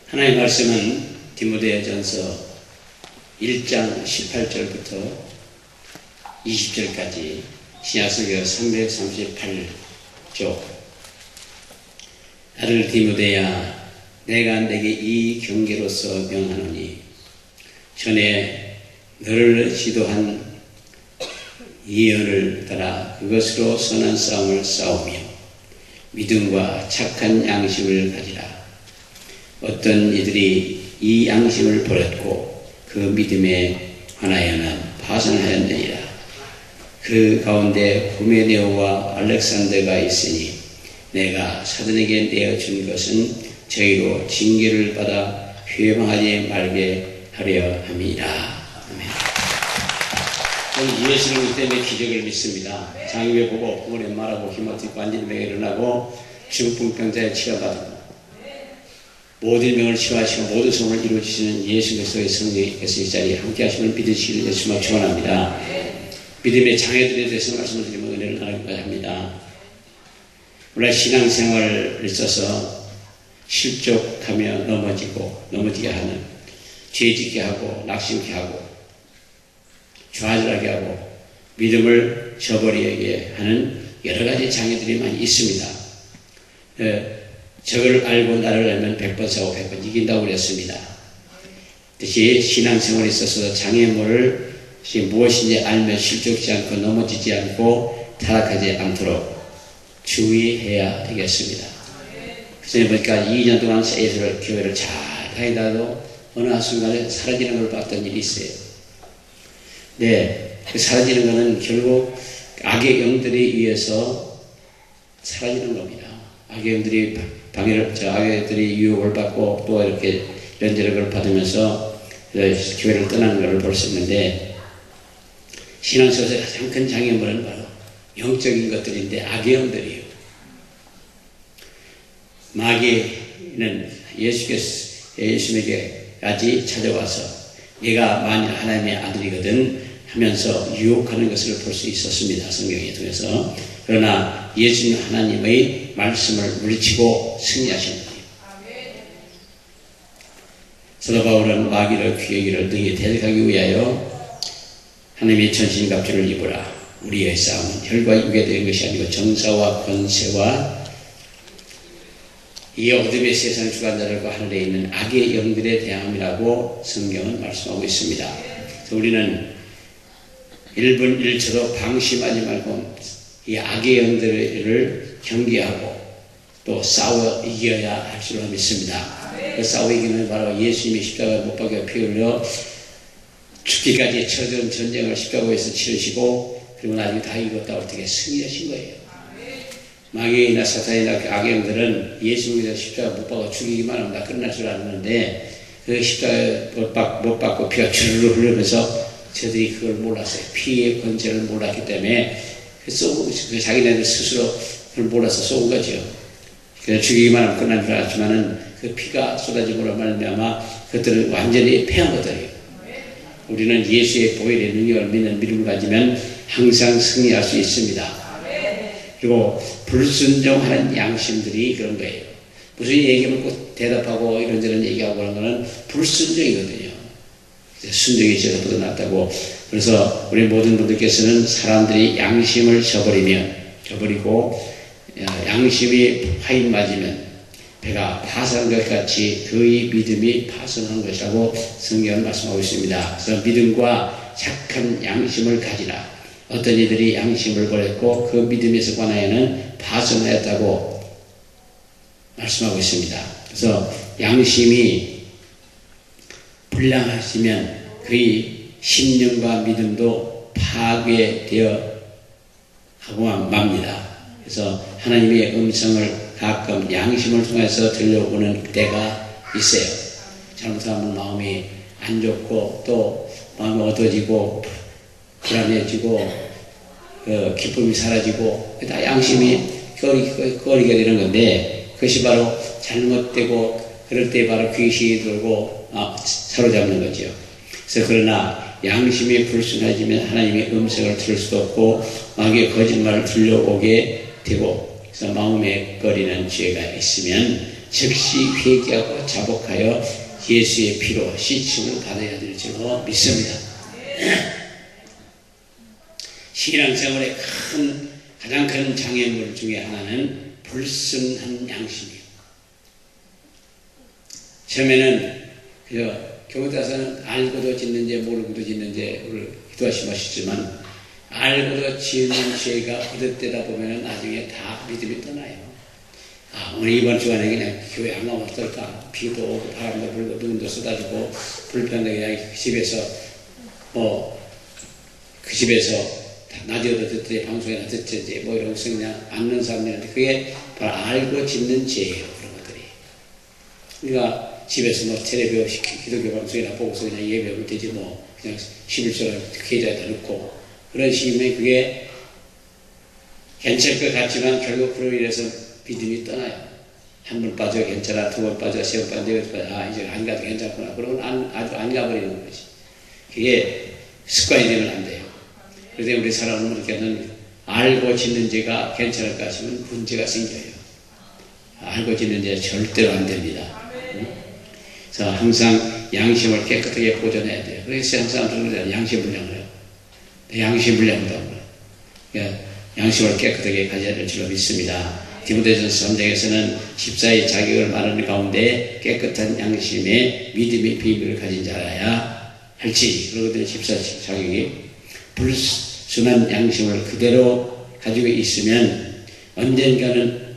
하나님의 말씀은 디모데전서 1장 18절부터 20절까지 신약성경 338조. 아들 디모데야, 내가 내게 이 경계로서 명하노니 전에 너를 지도한 예언을 따라 그것으로 선한 싸움을 싸우며 믿음과 착한 양심을 가지라. 어떤 이들이 이 양심을 버렸고 그 믿음에 관하여는 파산하였느니라. 그 가운데 후메네오와 알렉산더가 있으니 내가 사도에게 내어준 것은 저희로 징계를 받아 회방하지 말게 하려 함이라. 아멘. 저는 예수님 때문에 기적을 믿습니다. 장유에 보고 부모님 말하고 힘없이 관절병에 일어나고 중풍병자에 치료받고 모든 병을 치료하시고 모든 소원을 이루어주시는 예수 그리스도의 성령께서 이 자리에 함께 하심을 믿으시기를 예수님을 축원합니다. 믿음의 장애들에 대해서 말씀을 드리면 은혜를 나누고자 합니다. 우리가 신앙생활을 있어서 실족하며 넘어지게 하는, 죄짓게 하고 낙심케 하고 좌절하게 하고 믿음을 저버리게 하는 여러 가지 장애들이 많이 있습니다. 저걸 알고 나를 알면 100번 싸우고 100번 이긴다고 그랬습니다. 뜻이 신앙생활에 있어서 장애물을 무엇인지 알면 실족지 않고 넘어지지 않고 타락하지 않도록 주의해야 되겠습니다. 그전에 보니까 2년 동안 교회를 잘 다니다도 어느 한순간에 사라지는 걸 봤던 일이 있어요. 네, 그 사라지는 것은 결국 악의 영들에 의해서 사라지는 겁니다. 악의 영들이 악의들이 유혹을 받고 또 이렇게 이런저런 받으면서 교회를 떠나는 것을 볼 수 있는데, 신앙생활에서 가장 큰 장애물은 바로 영적인 것들인데 악의 영들이에요. 마귀는 예수님에게까지 찾아와서 네가 만일 하나님의 아들이거든 하면서 유혹하는 것을 볼 수 있었습니다. 성경에 통해서. 그러나 예수님 하나님의 말씀을 물리치고 승리하신 거예요. 사도 바울은 마귀를 귀여기를 등에 대적하기 위하여 하나님의 전신갑주를 입으라. 우리의 싸움은 혈과 육에 대한 것이 아니고 정사와 권세와 이 어둠의 세상 주관자들과 하늘에 있는 악의 영들에 대함이라고 성경은 말씀하고 있습니다. 그래서 우리는 1분 1초도 방심하지 말고 이 악의 영들을 경계하고 또 싸워 이겨야 할 줄로 믿습니다. 그 싸워 이기는 바로 예수님이 십자가에 못 박혀 피 흘려 죽기까지 처전 전쟁을 십자가에서 치르시고 그리고 나중에 다 이겼다 어떻게 승리하신 거예요. 마귀나 사탄이나 그 악의 영들은 예수님께서 십자가 못 박아 죽이기만 하면 다 끝날 줄 알았는데 그 십자가에 못 박고 피가 주르르 흐르면서 저들이 그걸 몰랐어요. 피의 권세를 몰랐기 때문에 자기네들 스스로 그걸 몰라서 쏘은 거죠. 그래서 죽이기만 하면 끝날 줄 알았지만은 그 피가 쏟아짐으로 말미암아 그것들을 완전히 패한 거예요. 우리는 예수의 보혈의 능력을 믿는 믿음을 가지면 항상 승리할 수 있습니다. 그리고 불순종하는 양심들이 그런 거예요. 무슨 얘기하면 꼭 대답하고 이런저런 얘기하고 그런 거는 불순종이거든요. 순종이 저보다 낫다고. 그래서 우리 모든 분들께서는 사람들이 양심을 저버리고 양심이 화인 맞으면 배가 파산한 것 같이 그의 믿음이 파산한 것이라고 성경은 말씀하고 있습니다. 그래서 믿음과 착한 양심을 가지라. 어떤 이들이 양심을 버렸고 그 믿음에서 관하여는 파손하였다고 말씀하고 있습니다. 그래서 양심이 불량하시면 그의 신념과 믿음도 파괴되어 하고 맙니다. 그래서 하나님의 음성을 가끔 양심을 통해서 들려오는 때가 있어요. 잘못하면 마음이 안 좋고 또 마음이 어두워지고 불안해지고 기쁨이 사라지고 다 양심이 꺼리게 되는 건데, 그것이 바로 잘못되고 그럴 때 바로 귀신이 들고 사로잡는 거죠. 그래서 그러나 양심이 불순해지면 하나님의 음성을 들을 수도 없고 마귀의 거짓말을 들려오게 되고, 그래서 마음에 꺼리는 죄가 있으면 즉시 회개하고 자복하여 예수의 피로 씻음을 받아야 될 줄로 믿습니다. 신앙생활의 가장 큰 장애물 중에 하나는 불순한 양심이에요. 처음에는 교회 가서는 알고도 짓는 죄 모르고도 짓는 죄 우리 기도하시면 하시지만 알고도 지은 죄가 거듭되다 보면 나중에 다 믿음이 떠나요. 오늘 이번 주간에 그냥 교회 안 가면 어떨까? 비도 오고 바람도 불고 눈도 쏟아지고 불편하게 그냥 집에서 그 집에서 라디오도 듣지 방송이나 듣지 뭐 이런 것을 그냥 앉는 사람들한테 그게 바로 알고 짓는 죄예요. 그런 것들이. 그러니까 집에서 뭐 텔레비전 기독교 방송이나 보고서 그냥 예배하면 되지 뭐 그냥 11조를 계좌에다 넣고 그런 식이면 그게 괜찮을 것 같지만 결국 그로 인해서 믿음이 떠나요. 한 번 빠져 괜찮아, 두 번 빠져, 세 번 빠져, 네 번 빠져, 이제 안 가도 괜찮구나. 그러면 아주 안 가버리는 거지. 그게 습관이 되면 안 돼요. 그래서 우리 사람은 이렇게는 알고 짓는 죄가 괜찮을까 하시면 문제가 생겨요. 알고 짓는 죄 절대로 안 됩니다. 그래서 항상 양심을 깨끗하게 보존해야 돼요. 그래서 항상 그러잖아요. 양심불량을 해요. 양심불량이라고 그래요. 양심을 깨끗하게 가져야 될 줄로 믿습니다. 디모데전서 3장에서는 집사의 자격을 말하는 가운데 깨끗한 양심에 믿음의 비밀을 가진 자라야 할지 그러거든요. 집사 자격이 불순한 양심을 그대로 가지고 있으면 언젠가는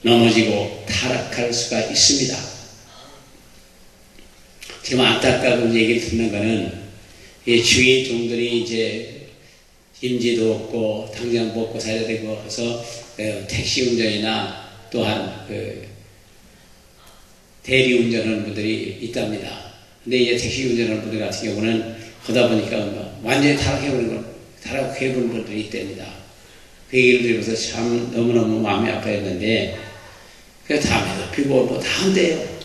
넘어지고 타락할 수가 있습니다. 지금 안타까운 얘기를 듣는 거는 주위 종들이 이제 임지도 없고 당장 먹고 살아야 되고 해서 택시 운전이나 또한 대리 운전하는 분들이 있답니다. 근데 이제 택시 운전하는 분들 같은 경우는 하다 보니까 완전히 타락해버린 분들이 있답니다. 그 얘기를 들으면서 참 너무너무 마음이 아파했는데 그래서 다음에도 피고 뭐 다 한대요.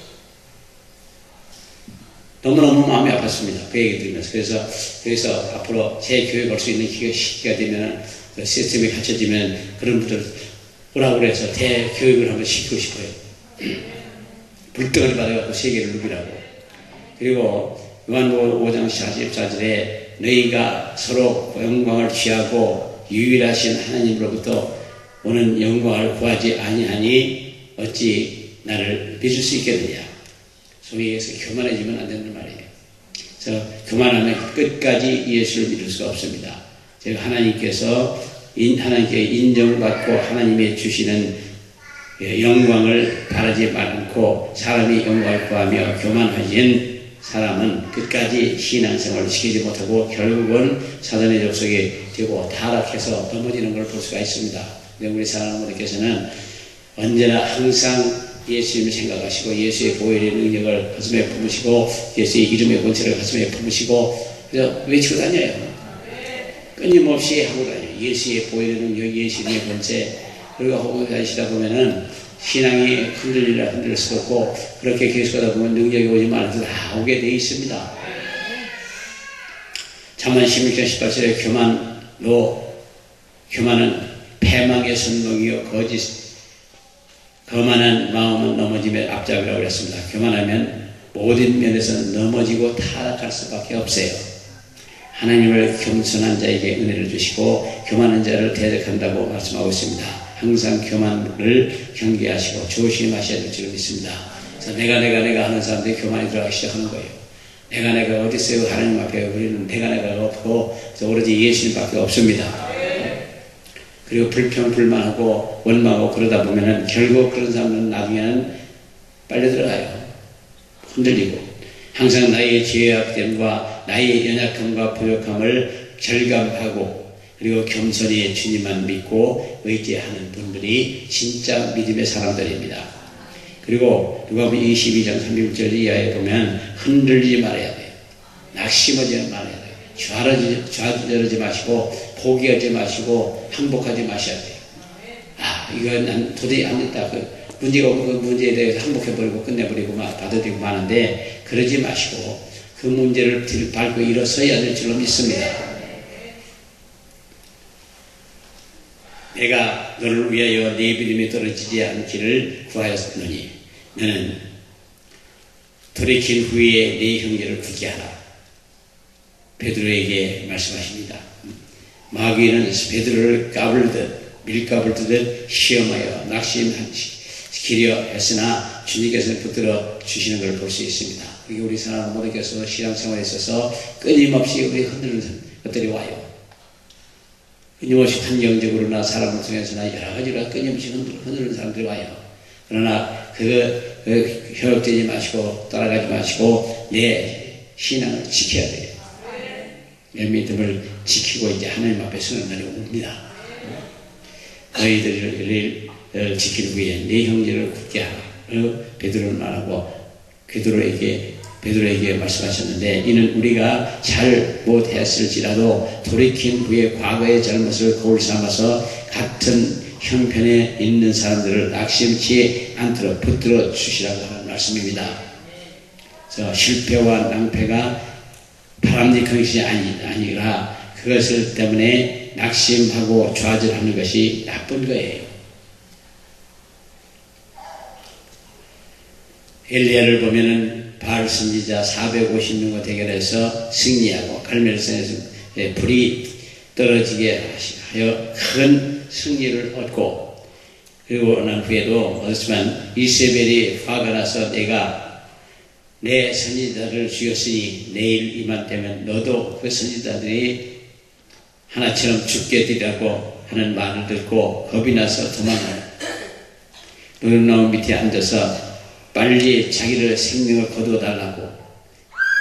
너무너무 마음이 아팠습니다. 그 얘기 들으면서. 그래서 앞으로 제 교회 갈 수 있는 시기가 되면, 시스템이 갖춰지면 그런 분들 오라고 그래서 대교육을 한번 시키고 싶어요. 불덩어리 받아갖고 세계를 누비라고. 그리고 요한복음 5장 44절에 너희가 서로 영광을 취하고 유일하신 하나님으로부터 오는 영광을 구하지 아니하니 어찌 나를 믿을 수 있겠느냐. 소위 해서 교만해지면 안 된단 말이에요. 그래서 교만하면 끝까지 예수를 믿을 수가 없습니다. 제가 하나님께 인정을 받고 하나님이 주시는 영광을 바라지 않고 사람이 영광을 구하며 교만해진 사람은 끝까지 신앙생활을 지키지 못하고 결국은 사단의 족속이 되고 타락해서 넘어지는 걸 볼 수가 있습니다. 근데 우리 사람들께서는 언제나 항상 예수님을 생각하시고 예수의 보혈의 능력을 가슴에 품으시고 예수의 이름의 권세를 가슴에 품으시고 그래서 외치고 다녀요. 끊임없이 하고 다녀요. 예수의 보혈의 능력, 예수님의 권세 그리고 하고 다니시다 보면은 신앙이 흔들리라 흔들릴 수도 없고 그렇게 계속하다 보면 능력이 오지 말아서 다 오게 되어 있습니다. 잠언 16장 18절에 교만은 패망의 선봉이요 거만한 마음은 넘어짐의 앞잡이라고 그랬습니다. 교만하면 모든 면에서 넘어지고 타락할 수밖에 없어요. 하나님을 겸손한 자에게 은혜를 주시고 교만한 자를 대적한다고 말씀하고 있습니다. 항상 교만을 경계하시고 조심하셔야 될 줄 믿습니다. 그래서 내가 하는 사람들이 교만이 들어가기 시작하는 거예요. 내가 어디 있어요? 하나님 앞에 우리는 내가 없고 오로지 예수님밖에 없습니다. 그리고 불평불만하고 원망하고 그러다 보면은 결국 그런 사람은 나중에는 빨려 들어가요. 흔들리고 항상 나의 죄악됨과 나의 연약함과 부족함을 절감하고 그리고 겸손히 주님만 믿고 의지하는 분들이 진짜 믿음의 사람들입니다. 그리고 누가복음 22장 36절 이하에 보면 흔들리지 말아야 돼요. 낙심하지 말아야 돼요. 좌절하지 마시고 포기하지 마시고 항복하지 마셔야 돼요. 이건 난 도저히 안 됐다. 그 문제가 오고 그 문제에 대해서 항복해버리고 끝내버리고 받아들이고 마는데 그러지 마시고 그 문제를 밟고 일어서야 될 줄로 믿습니다. 내가 너를 위하여 네 믿음이 떨어지지 않기를 구하였노니 너는 돌이킨 후에 네 형제를 굳게 하라. 베드로에게 말씀하십니다. 마귀는 베드로를 밀갑을 뜨듯 시험하여 낙심시키려 했으나 주님께서는 붙들어 주시는 걸 볼 수 있습니다. 그게 우리 사람 모두께서 신앙생활에 있어서 끊임없이 우리 흔들리는 것들이 와요. 끊임없이 환경적으로나 사람을 통해서나 여러 가지로 끊임없이 흔들리는 사람들이 와요. 그러나 현혹되지 마시고 따라가지 마시고 내 신앙을 지켜야 돼요. 내 믿음을 지키고 이제 하나님 앞에 서는 날이 옵니다. 너희들을 지키기 위해 네 형제를 굳게 하라. 베드로는 말하고 베드로에게 말씀하셨는데, 이는 우리가 잘 못했을지라도 돌이킨 후에 과거의 잘못을 거울 삼아서 같은 형편에 있는 사람들을 낙심치 않도록 붙들어 주시라고 하는 말씀입니다. 실패와 낭패가 바람직한 것이 아니라 그것을 때문에 낙심하고 좌절하는 것이 나쁜 거예요. 엘리야를 보면은 바알 선지자 450명과 대결해서 승리하고 갈멜산에서 불이 떨어지게 하여 큰 승리를 얻고, 그리고 난 후에도 얻었지만 이세벨이 화가 나서 내가 내 선지자들을 죽였으니 내일 이맘때면 너도 그 선지자들이 하나처럼 죽게 되리라고 하는 말을 듣고 겁이 나서 도망가요. 노릇나무 밑에 앉아서 빨리 자기를 생명을 거두어달라고,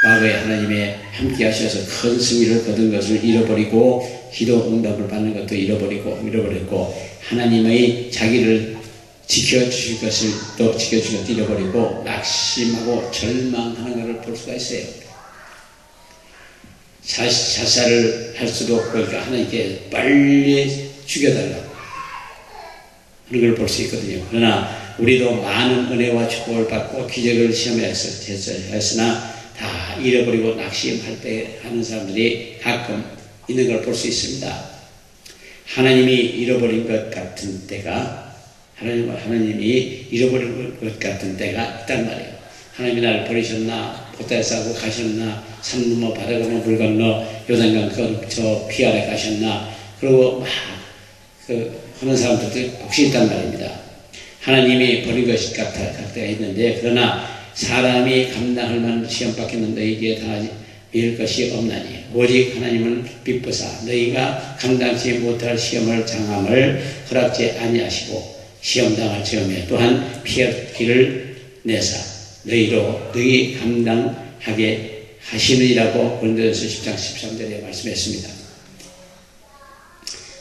과거에 하나님의 함께 하셔서 큰 승리를 거둔 것을 잃어버리고 기도 응답을 받는 것도 잃어버렸고 하나님의 자기를 지켜주실 것을 또 지켜주신 것도 잃어버리고 낙심하고 절망하는 것을 볼 수가 있어요. 자살을 할 수도 없고, 그러니까 하나님께 빨리 죽여달라고 하는 걸 볼 수 있거든요. 그러나 우리도 많은 은혜와 축복을 받고 기적을 시험했으나 다 잃어버리고 낙심할 때 하는 사람들이 가끔 있는 걸 볼 수 있습니다. 하나님이 잃어버린 것 같은 때가, 하나님이 잃어버린 것 같은 때가 있단 말이에요. 하나님이 나를 버리셨나, 보따리 싸고 가셨나, 산 넘어 바다 건너 물 건너 요단강 저 피 아래 가셨나, 그리고 막 하는 사람들도 혹시 있단 말입니다. 하나님이 버린 것이 같아 때가 있는데, 그러나 사람이 감당할 만한 시험밖에 너희에게 당하지 이을 것이 없나니 오직 하나님은 비쁘사 너희가 감당치 못할 시험을 장함을 허락지 아니하시고 시험당할 즈음에 또한 피할 길을 내사 너희 감당하게 하시느니라고 고린도전서 10장 13절에 말씀했습니다.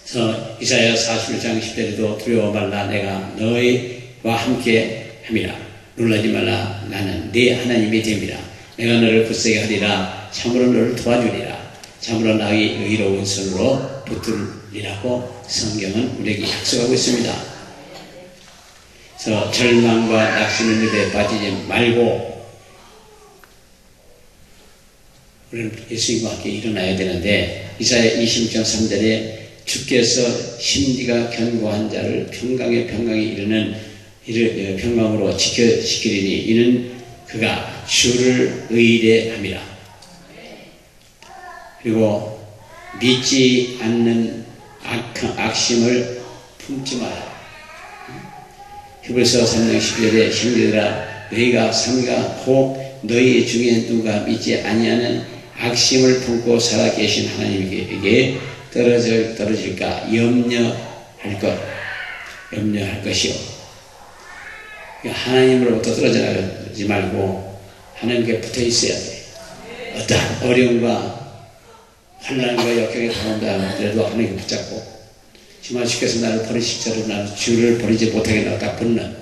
그래서 이사야 41장 10절에도 두려워 말라 내가 너희와 함께 함이라 놀라지 말라 나는 네 하나님이 됨이라 내가 너를 굳세게 하리라 참으로 너를 도와주리라 참으로 나의 의로운 손으로 붙들리라고 성경은 우리에게 약속하고 있습니다. 그래서 절망과 낙심의 늪에 빠지지 말고 우리는 예수님과 함께 일어나야 되는데, 이사야 26장 3절에 주께서 심지가 견고한 자를 평강에 이르는 평강으로 지키리니 이는 그가 주를 의뢰함이라. 그리고 믿지 않는 악심을 품지 마라. 히브리서 3장 12절에 형제들아 너희가 삼가 혹 너희 중에 누가 믿지 아니하는 악심을 품고 살아 계신 하나님에게 떨어질까 염려할 것이요. 하나님으로부터 떨어지지 말고 하나님께 붙어 있어야 돼. 어떠한 어려움과 환난과 역경이 다가온다 그래도 하나님께 붙잡고, 주님께서 나를 버리실지라도 나는 주를 버리지 못하게 딱 붙는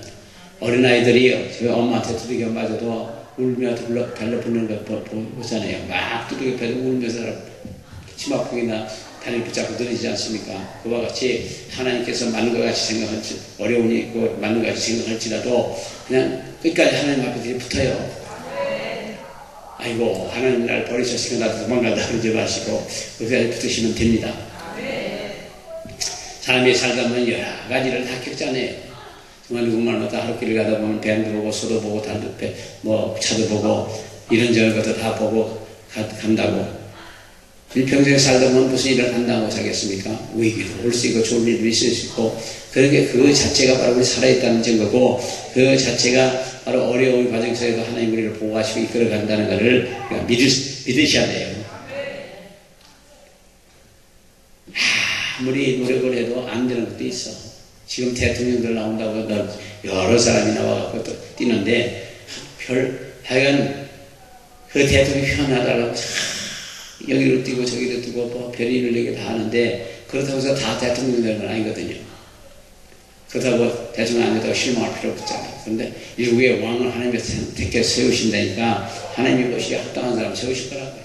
어린아이들이 저희 엄마한테 두들겨 맞아도 울며 달려붙는 거 보잖아요. 막 두들겨 패도 울면서 치마폭이나 다리를 붙잡고 늘리지 않습니까? 그와 같이 하나님께서 맞는 것 같이 생각할지, 어려움이 있고 맞는 것 같이 생각할지라도 그냥 끝까지 하나님 앞에 붙어요. 아이고 하나님 나를 버리셨으니까 나도 도망간다 그러지 마시고 끝까지 붙으시면 됩니다. 사람이 살다 보면 여러 가지를 다 겪잖아요. 누구말마다 하루 길을 가다 보면 뱀도 보고 소도 보고 달도 뭐 차도 보고 이런저런 것도 다 보고 간다고. 일평생 살다 보면 무슨 일을 한다고 자겠습니까? 위기도 올 수 있고 좋은 일도 있을 수 있고, 그러니까 그 자체가 바로 우리 살아있다는 증거고, 그 자체가 바로 어려운 과정 속에도 하나님 우리를 보호하시고 이끌어 간다는 것을 믿으셔야 돼요. 아무리 노력을 해도 안 되는 것도 있어. 지금 대통령들 나온다고 여러 사람이 나와서 또 뛰는데, 하여간 그 대통령이 편하다고 여기로 뛰고 저기로 뛰고 뭐 별일을 내게 다 하는데, 그렇다고 해서 다 대통령 되는 건 아니거든요. 그렇다고 대통령 안 된다고 실망할 필요 없잖아요. 그런데 일국의 왕을 하나님께서 택해 세우신다니까 하나님이 보시기에 합당한 사람 세우실 거라고요.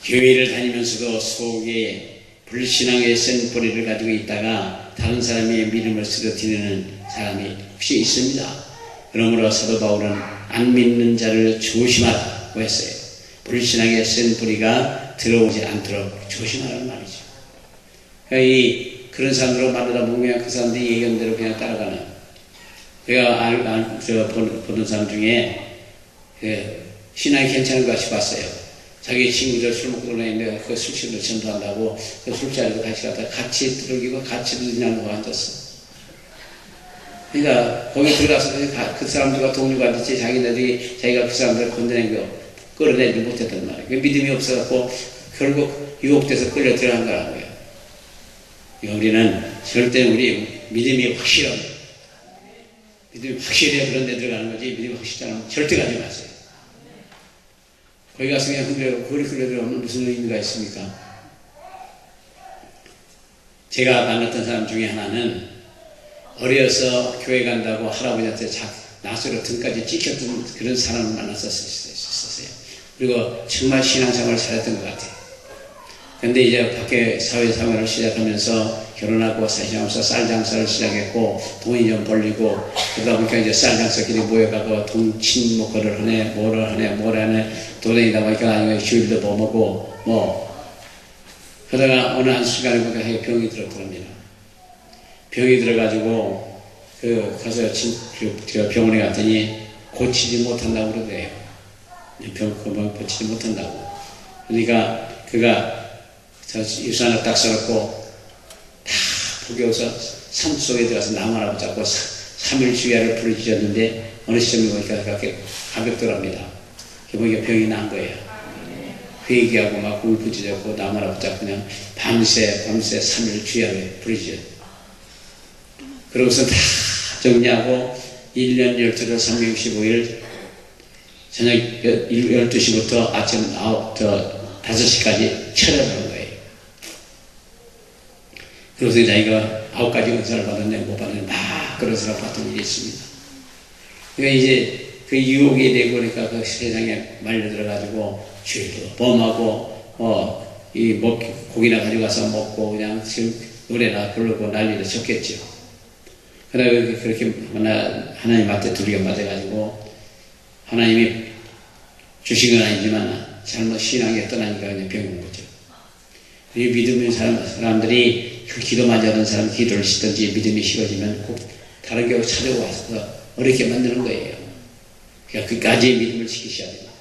교회를 다니면서도 속에 불신앙의 센 뿌리를 가지고 있다가 다른 사람의 믿음을 쓰러뜨리는 사람이 혹시 있습니다. 그러므로 사도 바울은 안 믿는 자를 조심하라고 했어요. 불신앙의 센 뿌리가 들어오지 않도록 조심하라는 말이죠. 그러니까 그런 사람들을 만나다 보면 그 사람들이 예견대로 그냥 따라가는. 제가 보는 사람 중에 신앙이 괜찮은 것 같이 봤어요. 자기 친구들 술 먹고 놀았는데 그 술집을 전도한다고 그 술자리도 같이 갔다가 같이 들어기고 같이 들으냐고 앉았어. 그러니까 거기 들어가서 그 사람들과 동료가 됐지 자기가 그 사람들을 건드낸 거 끌어내지 못했단 말이에요. 믿음이 없어갖고 결국 유혹돼서 끌려 들어간 거라고요. 우리는 절대 우리 믿음이 확실한, 믿음이 확실해야 그런 데 들어가는 거지, 믿음이 확실하지 않으면 절대 가지 마세요. 거기 가서 그냥 거기 끌려 들어가면 무슨 의미가 있습니까? 제가 만났던 사람 중에 하나는 어려서 교회 간다고 할아버지한테 낯으로 등까지 찍혔던 그런 사람을 만났었어요. 그리고 정말 신앙생활을 잘했던 것 같아요. 근데 이제 밖에 사회생활을 시작하면서 결혼하고 사시하면서 쌀 장사를 시작했고 돈이 좀 벌리고 그러다 보니까 이제 쌀 장사끼리 모여가고 돈 친목거를 하네 뭐를 하네 돌아다니다 보니까 아니면 휴일도 뭐 먹고 뭐 그러다가 어느 한순간에 보니까 병이 들었더랍니다. 병이 들어가지고 가서 병원에 갔더니 고치지 못한다고 그러더래요. 병 고치지 못한다고. 그러니까 그가 유산을 딱 써놓고 다 포기해서 산속에 들어가서 나무 하나 붙잡고 3일 주야를 부르짖었는데 어느 시점에 보니까 그렇게 가볍더랍니다. 보니까 병이 난 거예요. 회개하고 막 울부짖었고 나무 하나 붙잡고 그냥 밤새 3일 주야를 부르짖었어요. 그러고서 다 정리하고 1년 12달 365일 저녁 12시부터 아침 5시까지 철회하는 거예요. 그래서 자기가 9가지 은사를 받았는데 못 받았는데 막 그런 사람 받은 일이 있습니다. 그러니까 이제 그 유혹이 되고 그러니까 그 세상에 말려들어가지고 죄도 범하고 고기나 가져가서 먹고 그냥 지금 노래나 부르고 난리도 쳤겠죠. 그러다가 그렇게 하나님 앞에 두려움 받아가지고 하나님이 주신 건 아니지만 잘못 신앙에 떠나니까 그냥 병인 거죠. 이 믿음의 사람들이 기도만 하던 사람 기도를 시든지 믿음이 식어지면 꼭 다른 교회 찾아와서 어렵게 만드는 거예요. 그러니까 끝까지 믿음을 지키셔야 됩니다.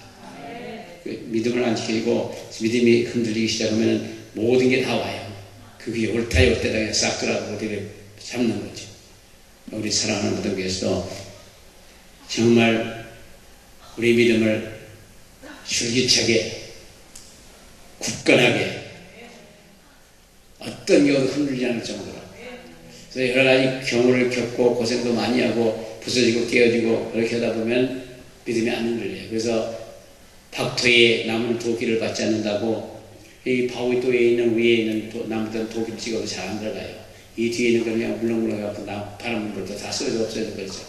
믿음을 안 지키고 믿음이 흔들리기 시작하면 모든 게 다 와요. 그게 옳다 옳대다 그냥 싹 들어가고 어디를 잡는 거죠. 우리 사랑하는 모든 교회에서 정말 우리 믿음을 줄기차게 굳건하게 어떤 경우도 흔들리지 않을 정도로 그래서 여러 가지 경우를 겪고 고생도 많이 하고 부서지고 깨어지고 그렇게 하다 보면 믿음이 안 흔들려요. 그래서 박토에 나무는 도끼를 받지 않는다고 이 바위도에 있는 위에 있는 나무들은 도끼를 찍어도 잘 안 들어가요. 이 뒤에 있는 건 그냥 물렁물렁해갖고 바람 불도 다 쓰러져 없어져 버리죠.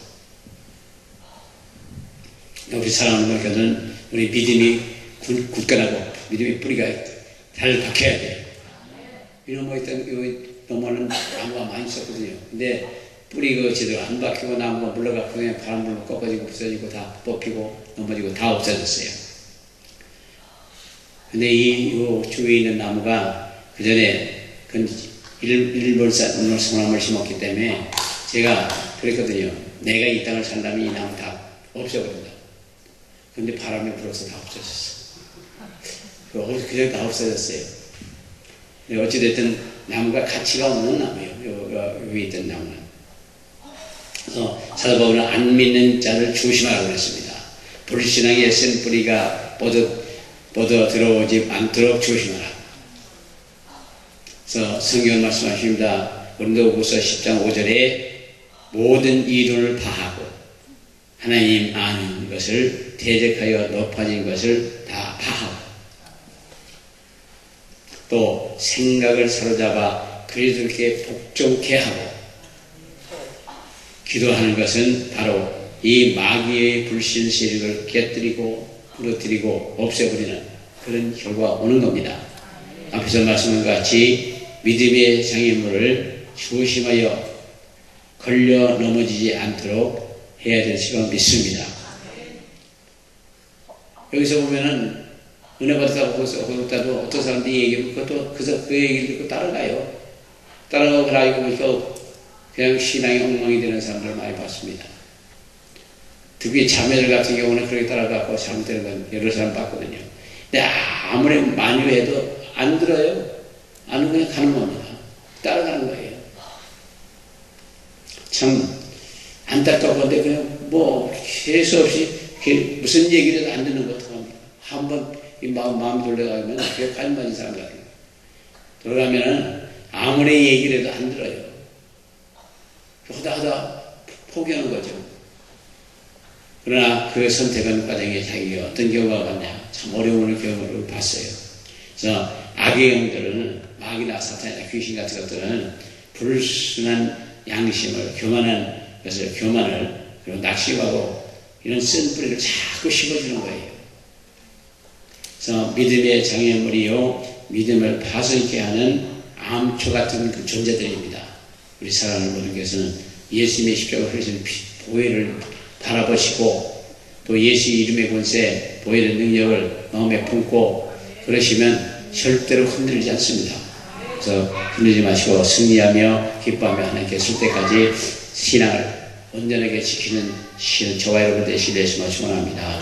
우리 사랑하는 교회는 우리 믿음이 굳건하고 믿음의 뿌리가 잘 박혀야 돼요. 이놈의 넘어는 나무가 많이 있었거든요. 근데 뿌리가 제대로 안 박히고 나무가 물러가고 그냥 바람 불고 꺾어지고 부서지고 다 뽑히고 넘어지고 다 없어졌어요. 근데 이 주위에 있는 나무가 그 전에 일본 소나무를 심었기 때문에 제가 그랬거든요. 내가 이 땅을 산다면 이 나무 다 없애버린다. 근데 바람이 불어서 다 없어졌어. 그냥 다 없어졌어요. 어찌됐든 나무가 가치가 없는 나무예요. 여기 있던 나무는. 그래서 사도 바울은 안 믿는 자를 조심하라고 그랬습니다. 불신앙의 센 뿌리가 뻗어 들어오지 않도록 조심하라. 그래서 성경은 말씀하십니다. 고린도후서 10장 5절에 모든 이론을 파하고 하나님 아는 것을 대적하여 높아진 것을 다 파하고 또 생각을 사로잡아 그리스도께 복종케 하고 기도하는 것은 바로 이 마귀의 불신 세력을 깨뜨리고 부러뜨리고 없애버리는 그런 결과가 오는 겁니다. 앞에서 말씀한 것 같이 믿음의 장애물을 조심하여 걸려 넘어지지 않도록 해야 될 시간 믿습니다. 여기서 보면은 은혜 받았다고 거기다도 어떤 사람들이 얘기하면 그것도 그 얘기를 듣고 따라가요. 따라가고 그러고 보니까 그냥 신앙이 엉망이 되는 사람들을 많이 봤습니다. 특히 자매들 같은 경우는 그렇게 따라가고 잘못되는 건 여러 사람 봤거든요. 근데 아무리 만유해도 안 들어요. 안 그냥 가는 겁니다. 따라가는 거예요. 참 안타까운데 그냥 뭐 재수 없이 무슨 얘기를 안 듣는 것 같아요. 한번 마음이 돌려가면 그게 깔맞은 사람 같아요. 돌아가면은 아무리 얘기를 해도 안 들어요. 하다 포기하는 거죠. 그러나 그 선택하는 과정에 자기가 어떤 결과가 왔냐 참 어려운 경우를 봤어요. 그래서 악의 영들은 마귀나 사탄이나 귀신 같은 것들은 불순한 양심을 교만한 것을 교만을 그리고 낙심하고 이런 쓴 뿌리를 자꾸 심어주는 거예요. 그래서 믿음의 장애물이요 믿음을 파손케 하는 암초 같은 그 존재들입니다. 우리 사랑하는 모든 것은 예수님의 십자가 흘리신 보혈을 바라보시고 또 예수 이름의 권세 보혈의 능력을 마음에 품고 그러시면 절대로 흔들리지 않습니다. 그래서 흔들리지 마시고 승리하며 기뻐하며 하나님께 쓸 때까지 신앙을 온전하게 지키는 저와 여러분 되시길 예수님을 축원합니다.